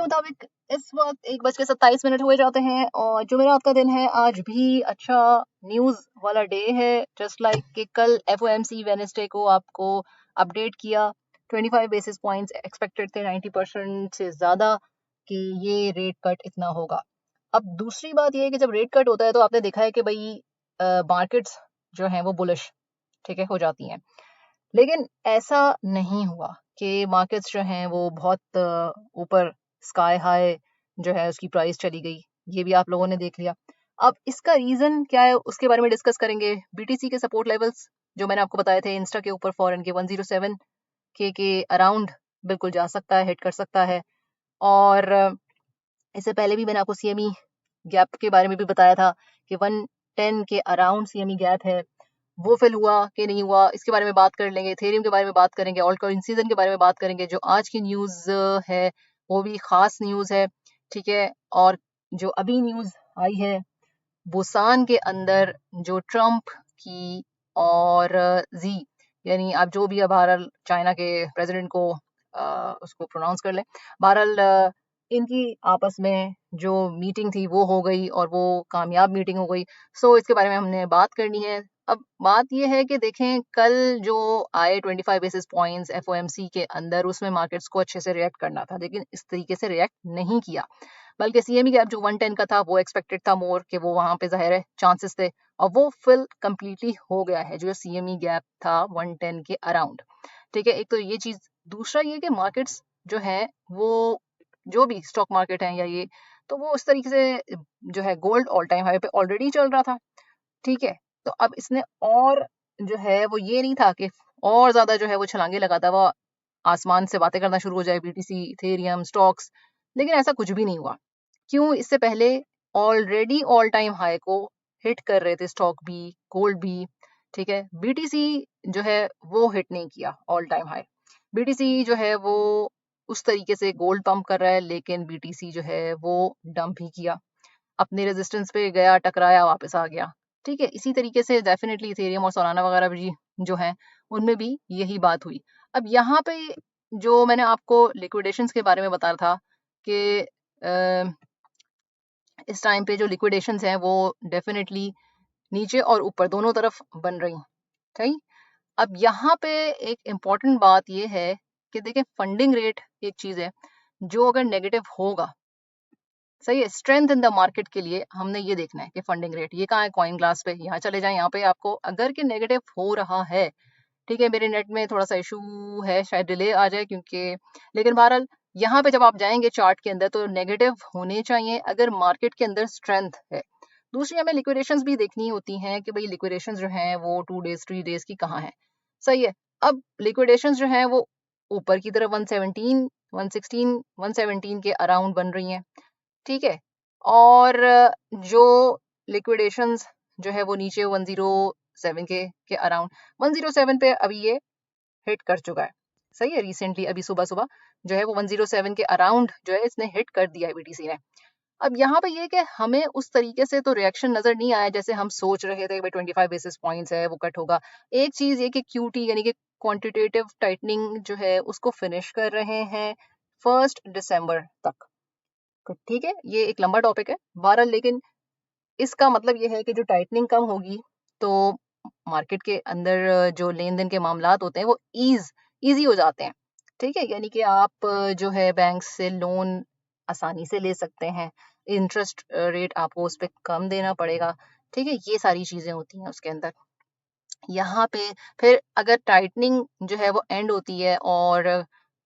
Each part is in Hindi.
के मुताबिक इस वक्त 1:27 हुए जाते हैं और जुमेरात का दिन है। आज भी अच्छा न्यूज़ वाला डे है। जस्ट लाइक कि कल FOMC वेडनेसडे को आपको अपडेट किया, 25 बेसिस पॉइंट्स एक्सपेक्टेड थे, 90% से ज़्यादा कि ये रेट कट इतना होगा। अब दूसरी बात ये है कि जब रेट कट होता है तो आपने देखा है कि भाई मार्केट्स जो हैं वो बुलिश, ठीक है, हो जाती हैं। लेकिन ऐसा नहीं हुआ कि मार्केट्स जो हैं वो बहुत ऊपर स्काई हाई जो है उसकी प्राइस चली गई। ये भी आप लोगों ने देख लिया। अब इसका रीजन क्या है उसके बारे में डिस्कस करेंगे। बीटीसी के सपोर्ट लेवल्स जो मैंने आपको बताए थे इंस्टा के ऊपर फॉरेन के 107 के अराउंड बिल्कुल जा सकता है, हिट कर सकता है। और इससे पहले भी मैंने आपको सीएमई गैप के बारे में भी बताया था कि 110 के अराउंड सीएमई गैप है। वो फिल हुआ कि नहीं हुआ, इसके बारे में बात कर लेंगे। इथेरियम के बारे में बात करेंगे, ऑल्ट कॉइन सीजन के बारे में बात करेंगे। जो आज की न्यूज़ है वो भी खास न्यूज़ है, ठीक है। और जो अभी न्यूज़ आई है बुसान के अंदर जो ट्रम्प की और जी यानी आप जो भी बहरहाल चाइना के प्रेसिडेंट को उसको प्रोनाउंस कर लें, बहरहाल इनकी आपस में जो मीटिंग थी वो हो गई और वो कामयाब मीटिंग हो गई। सो इसके बारे में हमने बात करनी है। अब बात ये है कि देखें कल जो आए 25 बेसिस पॉइंट्स FOMC के अंदर, उसमें मार्केट्स को अच्छे से रिएक्ट करना था, लेकिन इस तरीके से रिएक्ट नहीं किया। बल्कि सीएमई गैप जो 110 का था वो एक्सपेक्टेड था मोर कि वो वहां पे जाहिर है चांसेस थे, और वो फिल कंप्लीटली हो गया है जो सीएमई गैप था 110 के अराउंड, ठीक है। एक तो ये चीज, दूसरा ये कि मार्केट्स जो है वो जो भी स्टॉक मार्केट है या ये, तो वो उस तरीके से जो है गोल्ड ऑल टाइम हाई पे ऑलरेडी चल रहा था, ठीक है। तो अब इसने और जो है वो ये नहीं था कि और ज्यादा जो है वो छलांगे लगाता हुआ आसमान से बातें करना शुरू हो जाए, बीटीसी, इथेरियम, स्टॉक्स, लेकिन ऐसा कुछ भी नहीं हुआ। क्यों? इससे पहले ऑलरेडी ऑल टाइम हाई को हिट कर रहे थे स्टॉक भी, गोल्ड भी, ठीक है। बीटीसी जो है वो हिट नहीं किया ऑल टाइम हाई। बीटीसी जो है वो उस तरीके से गोल्ड पंप कर रहा है, लेकिन बीटीसी जो है वो डंप ही किया, अपने रेजिस्टेंस पे गया, टकराया, वापस आ गया, ठीक है। इसी तरीके से डेफिनेटली इथेरियम और सोलाना वगैरह भी जो है उनमें भी यही बात हुई। अब यहाँ पे जो मैंने आपको लिक्विडेशंस के बारे में बता रहा था कि इस टाइम पे जो लिक्विडेशंस हैं वो डेफिनेटली नीचे और ऊपर दोनों तरफ बन रही, सही। अब यहाँ पे एक इम्पॉर्टेंट बात ये है कि देखिए फंडिंग रेट एक चीज है जो अगर नेगेटिव होगा, सही है, स्ट्रेंथ इन द मार्केट के लिए हमने ये देखना है कि फंडिंग रेट ये कहाँ है। कॉइन ग्लास पे यहाँ चले जाए, यहाँ पे आपको अगर कि नेगेटिव हो रहा है, ठीक है। मेरे नेट में थोड़ा सा इशू है, शायद डिले आ जाए क्योंकि, लेकिन बहरहाल यहाँ पे जब आप जाएंगे चार्ट के अंदर तो नेगेटिव होने चाहिए अगर मार्केट के अंदर स्ट्रेंथ है। दूसरी हमें लिक्विडेशंस भी देखनी होती हैं कि भाई लिक्विडेशंस जो हैं वो 2 डेज 3 डेज की कहाँ है, सही है। अब लिक्विडेशंस जो हैं वो ऊपर की तरफ 117 116 117 के अराउंड बन रही हैं, ठीक है। और जो लिक्विडेशंस जो है वो नीचे 107 के अराउंड, 107 पे अभी ये हिट कर चुका है, सही है। रिसेंटली अभी सुबह सुबह जो है वो 107 के अराउंड जो है इसने हिट कर दिया है बीटीसी ने। अब यहाँ पे ये कि हमें उस तरीके से तो रिएक्शन नजर नहीं आया जैसे हम सोच रहे थे भाई 25 बेसिस पॉइंट्स है वो कट होगा। एक चीज ये कि क्यूटी यानी कि क्वांटिटेटिव टाइटनिंग जो है उसको फिनिश कर रहे हैं 1 दिसंबर तक, ठीक है। ये एक लंबा टॉपिक है बहरहाल, लेकिन इसका मतलब ये है कि जो टाइटनिंग कम होगी तो मार्केट के अंदर जो लेन देन के मामलात होते हैं वो इजी हो जाते हैं, ठीक है। यानी कि आप जो है बैंक से लोन आसानी से ले सकते हैं, इंटरेस्ट रेट आपको उस पर कम देना पड़ेगा, ठीक है। ये सारी चीजें होती हैं उसके अंदर। यहाँ पे फिर अगर टाइटनिंग जो है वो एंड होती है और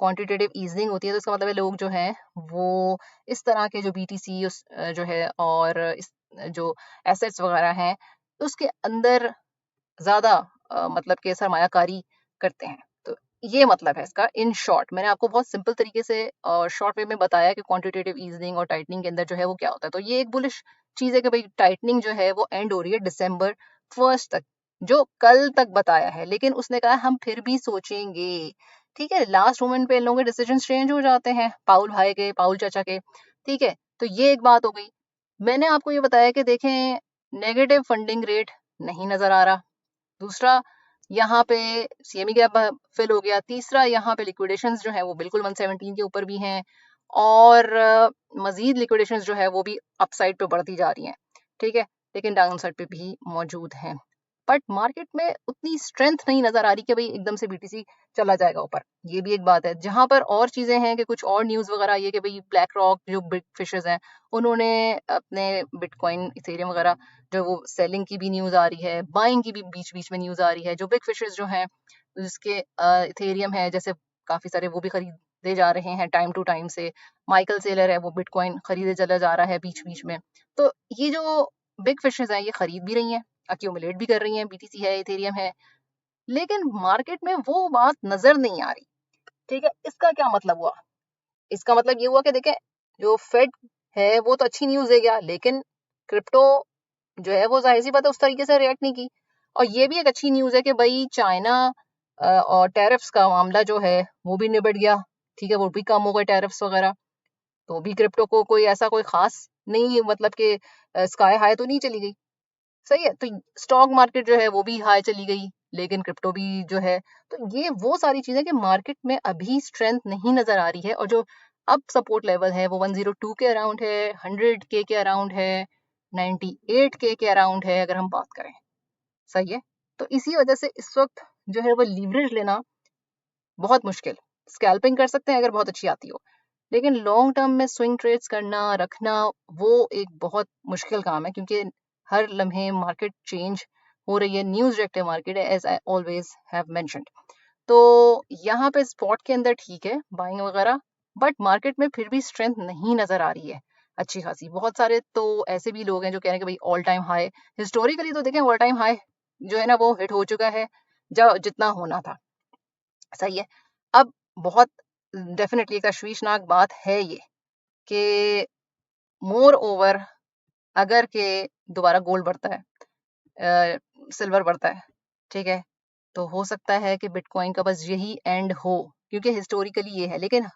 क्वांटिटेटिव ईजनिंग होती है तो इसका मतलब है लोग जो हैं वो इस तरह के जो बीटीसी जो है और इस जो एसेट्स वगैरह हैं उसके अंदर ज्यादा मतलब कि सरमायाकारी करते हैं। तो ये मतलब है इसका। इन शॉर्ट मैंने आपको बहुत सिंपल तरीके से और शॉर्ट वे में बताया कि क्वांटिटेटिव ईजनिंग और टाइटनिंग के अंदर जो है वो क्या होता है। तो ये एक बुलिश चीज है कि भाई टाइटनिंग जो है वो एंड हो रही है दिसंबर 1 तक, जो कल तक बताया है, लेकिन उसने कहा हम फिर भी सोचेंगे, ठीक है। लास्ट मोमेंट पे इन लोगों के डिसीजन चेंज हो जाते हैं, पाउल भाई के, पाउल चाचा के, ठीक है। तो ये एक बात हो गई। मैंने आपको ये बताया कि देखें नेगेटिव फंडिंग रेट नहीं नजर आ रहा। दूसरा यहाँ पे सीएमई गैप फिल हो गया। तीसरा यहाँ पे लिक्विडेशंस जो है वो बिल्कुल 117 के ऊपर भी हैं और मजीद लिक्विडेशंस जो है वो भी अपसाइड पे बढ़ती जा रही हैं, ठीक है, लेकिन डाउन साइड पे भी मौजूद हैं। बट मार्केट में उतनी स्ट्रेंथ नहीं नजर आ रही कि भाई एकदम से बीटीसी चला जाएगा ऊपर, ये भी एक बात है। जहां पर और चीजें हैं कि कुछ और न्यूज वगैरह ये कि भाई ब्लैक रॉक जो बिग फिशर्स हैं उन्होंने अपने बिटकॉइन इथेरियम वगैरह जो वो सेलिंग की भी न्यूज आ रही है, बाइंग की भी बीच बीच में न्यूज आ रही है। जो बिग फिशर्स जो हैं जिसके इथेरियम है जैसे काफी सारे वो भी खरीदे जा रहे हैं टाइम टू टाइम से। माइकल सेलर है वो बिटकॉइन खरीदे चला जा रहा है बीच बीच में। तो ये जो बिग फिशर्स हैं ये खरीद भी रही हैं, अक्यूमुलेट भी कर रही हैं, बीटीसी है, इथेरियम है, लेकिन मार्केट में वो बात नजर नहीं आ रही, ठीक है। इसका क्या मतलब हुआ? इसका मतलब ये हुआ कि देखें जो फेड है वो तो अच्छी न्यूज दे गया, लेकिन क्रिप्टो जो है वो जाहिर सी बात है उस तरीके से रिएक्ट नहीं की। और ये भी एक अच्छी न्यूज है कि भाई चाइना और टैरिफ्स का मामला जो है वो भी निबट गया, ठीक है, वो भी कम हो गए टैरिफ्स वगैरह। तो भी क्रिप्टो को कोई ऐसा कोई खास नहीं, मतलब कि स्काई हाई तो नहीं चली गई, सही है। तो स्टॉक मार्केट जो है वो भी हाई चली गई, लेकिन क्रिप्टो भी जो है, तो ये वो सारी चीजें कि मार्केट में अभी स्ट्रेंथ नहीं नजर आ रही है। और जो अब सपोर्ट लेवल है वो 102 के अराउंड है, 100 के अराउंड है, 98 के अराउंड है अगर हम बात करें, सही है। तो इसी वजह से इस वक्त जो है वो लीवरेज लेना बहुत मुश्किल। स्कैल्पिंग कर सकते हैं अगर बहुत अच्छी आती हो, लेकिन लॉन्ग टर्म में स्विंग ट्रेड्स करना रखना वो एक बहुत मुश्किल काम है, क्योंकि हर लम्हे मार्केट चेंज हो रही है, न्यूज रिएक्टिव मार्केट है, as I always have mentioned. तो यहाँ पे स्पॉट के अंदर ठीक है बाइंग वगैरह, बट मार्केट में फिर भी स्ट्रेंथ नहीं नजर आ रही है अच्छी खासी। बहुत सारे तो ऐसे भी लोग हैं जो कह रहे हैं कि भाई ऑल टाइम हाई, हिस्टोरिकली तो देखें ऑल टाइम हाई जो है ना वो हिट हो चुका है जो जितना होना था, सही है। अब बहुत डेफिनेटली एक तशवीशनाक बात है ये कि मोर ओवर अगर के दोबारा गोल्ड बढ़ता है, सिल्वर बढ़ता है, ठीक है, तो हो सकता है कि बिटकॉइन का बस यही एंड हो, क्योंकि हिस्टोरिकली ये है। लेकिन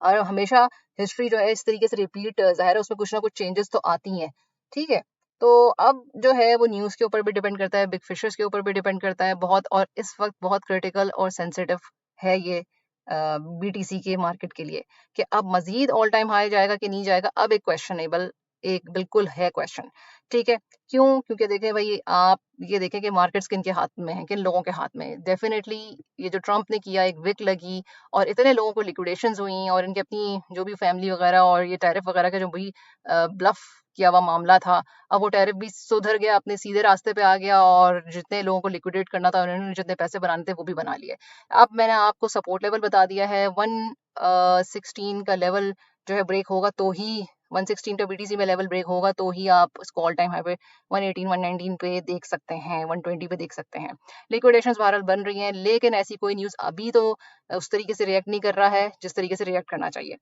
और हमेशा हिस्ट्री जो है इस तरीके से रिपीट, जाहिर है उसमें कुछ ना कुछ चेंजेस तो आती हैं, ठीक है। तो अब जो है वो न्यूज़ के ऊपर भी डिपेंड करता है, बिग फिशर्स के ऊपर भी डिपेंड करता है बहुत, और इस वक्त बहुत क्रिटिकल और सेंसिटिव है ये बीटीसी के मार्केट के लिए कि अब मजीद ऑल टाइम हाई जाएगा कि नहीं जाएगा, अब एक क्वेश्चनेबल, एक बिल्कुल है क्वेश्चन, ठीक है। क्यों? क्योंकि देखें भाई आप ये देखें कि मार्केट्स किन के हाथ में है, किन लोगों के हाथ में। डेफिनेटली ये जो ट्रंप ने किया, एक विक लगी और इतने लोगों को लिक्विडेशंस हुई, और इनकी अपनी जो भी फैमिली वगैरह और ये टैरिफ वगैरह का जो भी ब्लफ किया हुआ मामला था, अब वो टैरिफ भी सुधर गया, अपने सीधे रास्ते पे आ गया, और जितने लोगों को लिक्विडेट करना था उन्होंने जितने पैसे बनाने थे वो भी बना लिए। अब मैंने आपको सपोर्ट लेवल बता दिया है, 116 का लेवल जो है ब्रेक होगा तो ही, 116 का बीटीसी में लेवल ब्रेक होगा तो ही आप इसको ऑल टाइम हाई पे 118 119 पे देख सकते हैं, 120 पे देख सकते हैं। लिक्विडेशंस बहरहाल बन रही हैं, लेकिन ऐसी कोई न्यूज़ अभी तो उस तरीके से रिएक्ट नहीं कर रहा है जिस तरीके से रिएक्ट करना चाहिए।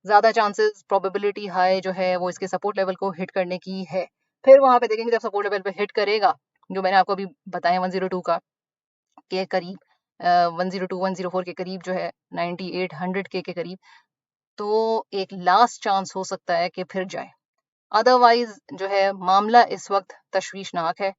ज़्यादा चांसेस, प्रोबेबिलिटी हाई जो है वो इसके सपोर्ट लेवल को हिट करने की है। फिर वहां पे देखेंगे जब सपोर्ट लेवल पे हिट करेगा, जो मैंने आपको अभी बताया 102 का के करीब, 102 104 के करीब जो है, 98 100 के करीब, तो एक लास्ट चांस हो सकता है कि फिर जाए। अदरवाइज जो है मामला इस वक्त तशवीशनाक है,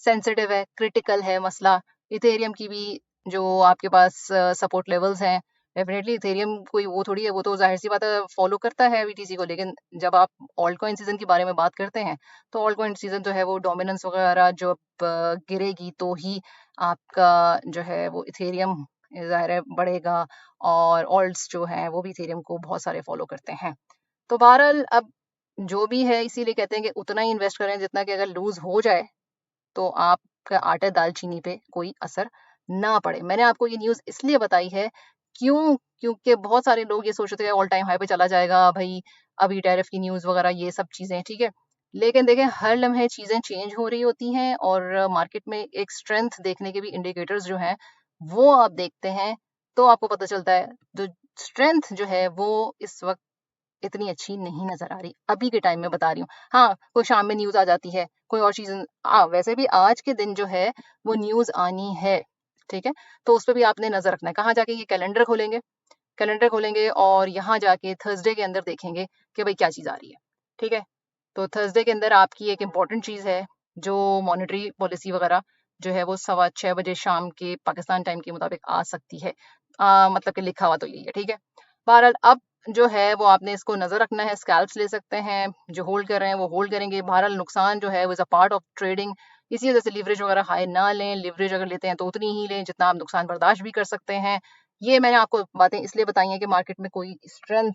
सेंसिटिव है, क्रिटिकल है मसला। इथेरियम की भी जो आपके पास सपोर्ट लेवल्स हैं, डेफिनेटली इथेरियम कोई वो थोड़ी है, वो तो जाहिर सी बात है फॉलो करता है बीटीसी को, लेकिन जब आप ऑल्ट कॉइन सीजन के बारे में बात करते हैं तो ऑल्ट कॉइन सीजन जो है वो डोमिनेंस वगैरह जो गिरेगी तो ही आपका जो है वो इथेरियम ज़ाहिर है बढ़ेगा, और ऑल्ट्स जो हैं वो भी इथेरियम को बहुत सारे फॉलो करते हैं। तो बहरहाल अब जो भी है, इसीलिए कहते हैं कि उतना ही इन्वेस्ट करें जितना कि अगर लूज हो जाए तो आपका आटे दालचीनी पे कोई असर ना पड़े। मैंने आपको ये न्यूज़ इसलिए बताई है, क्यों? क्योंकि बहुत सारे लोग ये सोचते हैं ऑल टाइम हाई पे चला जाएगा भाई, अभी टैरिफ की न्यूज़ वगैरह ये सब चीज़ें, ठीक है। लेकिन देखें हर लम्हे चीज़ें चेंज हो रही होती हैं, और मार्केट में एक स्ट्रेंथ देखने के भी इंडिकेटर्स जो हैं वो आप देखते हैं तो आपको पता चलता है जो स्ट्रेंथ जो है वो इस वक्त इतनी अच्छी नहीं नजर आ रही, अभी के टाइम में बता रही हूँ। हाँ, कोई शाम में न्यूज आ जाती है, कोई और चीज, वैसे भी आज के दिन जो है वो न्यूज आनी है, ठीक है। तो उस पर भी आपने नजर रखना है। कहाँ जाके? ये कैलेंडर खोलेंगे, कैलेंडर खोलेंगे और यहाँ जाके थर्सडे के अंदर देखेंगे कि भाई क्या चीज आ रही है, ठीक है। तो थर्सडे के अंदर आपकी एक इम्पॉर्टेंट चीज है जो मॉनेटरी पॉलिसी वगैरह जो है वो 6:15 शाम के पाकिस्तान टाइम के मुताबिक आ सकती है, मतलब कि लिखा हुआ तो यही है, ठीक है। बहरहाल अब जो है वो आपने इसको नज़र रखना है, स्कैल्प्स ले सकते हैं, जो होल्ड कर रहे हैं वो होल्ड करेंगे, बहरहाल नुकसान जो है वो is a part of trading, इसी वजह से लीवरेज वगैरह हाई ना लें, लीवरेज अगर लेते हैं तो उतनी ही लें जितना आप नुकसान बर्दाश्त भी कर सकते हैं। ये मैंने आपको बातें इसलिए बताई हैं कि मार्केट में कोई स्ट्रेंथ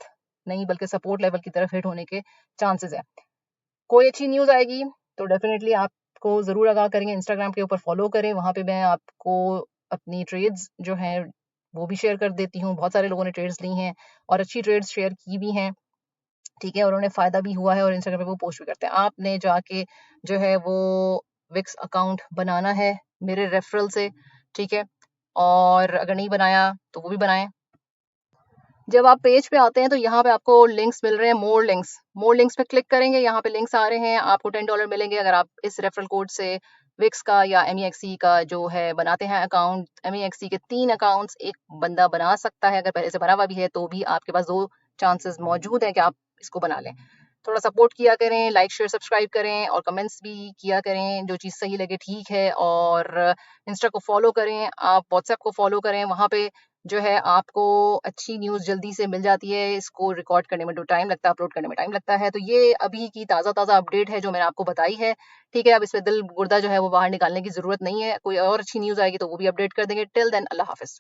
नहीं बल्कि सपोर्ट लेवल की तरफ हिट होने के चांसेस हैं। कोई अच्छी न्यूज़ आएगी तो डेफिनेटली आपको ज़रूर आगाह करेंगे, इंस्टाग्राम के ऊपर फॉलो करें, वहाँ पे मैं आपको अपनी ट्रेड्स जो हैं वो भी शेयर कर देती हूँ। बहुत सारे लोगों ने ट्रेड्स ली हैं और अच्छी ट्रेड्स शेयर की भी हैं, ठीक है? और उन्हें फ़ायदा भी हुआ है और इंस्टाग्राम पे वो पोस्ट भी करते हैं। आपने जाके जो है वो विक्स अकाउंट बनाना है मेरे रेफरल से, ठीक है? और अगर नहीं बनाया तो वो भी बनाएँ। जब आप पेज पे आते हैं तो यहाँ पे आपको लिंक्स मिल रहे हैं, मोर लिंक्स पे क्लिक करेंगे, यहाँ पे लिंक्स आ रहे हैं, आपको $10 मिलेंगे अगर आप इस रेफरल कोड से विक्स का या MEXC का जो है बनाते हैं अकाउंट। MEXC के 3 अकाउंट्स एक बंदा बना सकता है, अगर पहले से बना हुआ भी है तो भी आपके पास 2 चांसेस मौजूद हैं कि आप इसको बना लें। थोड़ा सपोर्ट किया करें, लाइक, शेयर, सब्सक्राइब करें और कमेंट्स भी किया करें, जो चीज़ सही लगे ठीक है। और इंस्टा को फॉलो करें, आप व्हाट्सएप को फॉलो करें, वहाँ पे जो है आपको अच्छी न्यूज़ जल्दी से मिल जाती है। इसको रिकॉर्ड करने में जो टाइम लगता है, अपलोड करने में टाइम लगता है। तो ये अभी की ताज़ा-ताज़ा अपडेट है जो मैंने आपको बताई है, ठीक है? अब इसमें दिल गुर्दा जो है वो बाहर निकालने की ज़रूरत नहीं है। कोई और अच्छी न्यूज़ आएगी तो वो भी अपडेट कर देंगे। टिल देन अल्लाह हाफ़िज़।